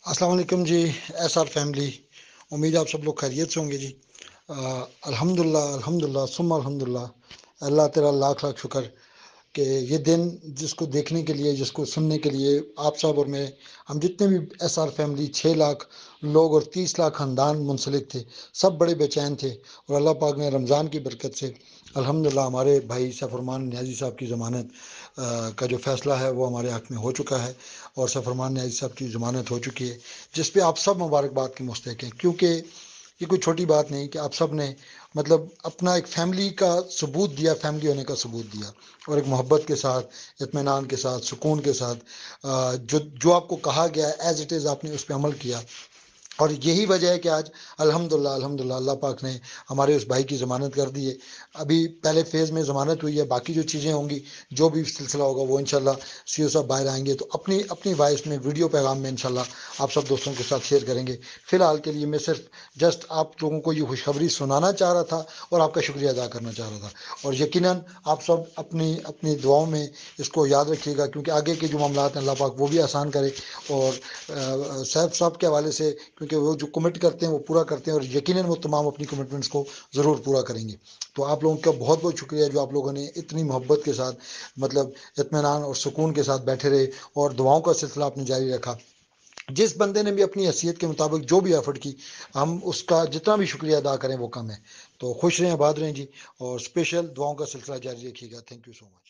अस्सलाम वालेकुम जी। SR family, उम्मीद है आप सब लोग खैरियत से होंगे जी। अल्हम्दुलिल्लाह अल्हम्दुलिल्लाह सुम्मा अल्हम्दुलिल्लाह। अल्लाह तेरा लाख लाख शुक्र कि ये दिन जिसको देखने के लिए, जिसको सुनने के लिए आप सब और मैं, हम जितने भी SR फैमिली 6 लाख लोग और 30 लाख ख़ानदान मुंसलिक थे, सब बड़े बेचैन थे। और अल्लाह पाक ने रमज़ान की बरकत से अल्हम्दुलिल्लाह हमारे भाई सफ़रमान न्याज़ी साहब की ज़मानत का जो फ़ैसला है वो हमारे हक़ में हो चुका है और सफ़रमान न्याज़ी साहब की ज़मानत हो चुकी है, जिस पे आप सब मुबारकबाद के मुस्तहिक़ हैं। क्योंकि ये कोई छोटी बात नहीं कि आप सब ने मतलब अपना एक फैमिली का सबूत दिया, फैमिली होने का सबूत दिया और एक मोहब्बत के साथ, इत्मीनान के साथ, सुकून के साथ जो जो आपको कहा गया है एज़ इट इज़ आपने उस पर अमल किया। और यही वजह है कि आज अल्हम्दुलिल्लाह अल्हम्दुलिल्लाह अल्लाह पाक ने हमारे उस भाई की ज़मानत कर दी है। अभी पहले फ़ेज़ में ज़मानत हुई है, बाकी जो चीज़ें होंगी, जो भी सिलसिला होगा वो इंशाल्लाह सीओ साहब बाहर आएंगे तो अपनी अपनी वॉइस में वीडियो पैगाम में इंशाल्लाह आप सब दोस्तों के साथ शेयर करेंगे। फ़िलहाल के लिए मैं सिर्फ जस्ट आप लोगों को ये खुशखबरी सुनाना चाह रहा था और आपका शुक्रिया अदा करना चाह रहा था। और यकीनन आप सब अपनी अपनी दुआओं में इसको याद रखिएगा, क्योंकि आगे के जो मामलात हैं अल्लाह पाक वो भी आसान करे। और सैफ साहब के हवाले से, क्योंकि वो जो कमिट करते हैं वो पूरा करते हैं और यकीनन वो तमाम अपनी कमिटमेंट्स को ज़रूर पूरा करेंगे। तो आप लोगों का बहुत बहुत शुक्रिया जो आप लोगों ने इतनी मोहब्बत के साथ, मतलब इत्मीनान और सुकून के साथ बैठे रहे और दुआओं का सिलसिला आपने जारी रखा। जिस बंदे ने भी अपनी हैसियत के मुताबिक जो भी एफर्ट की, हम उसका जितना भी शुक्रिया अदा करें वो कम है। तो खुश रहें, आबाद रहें जी, और स्पेशल दुआओं का सिलसिला जारी रखिएगा। Thank you so much.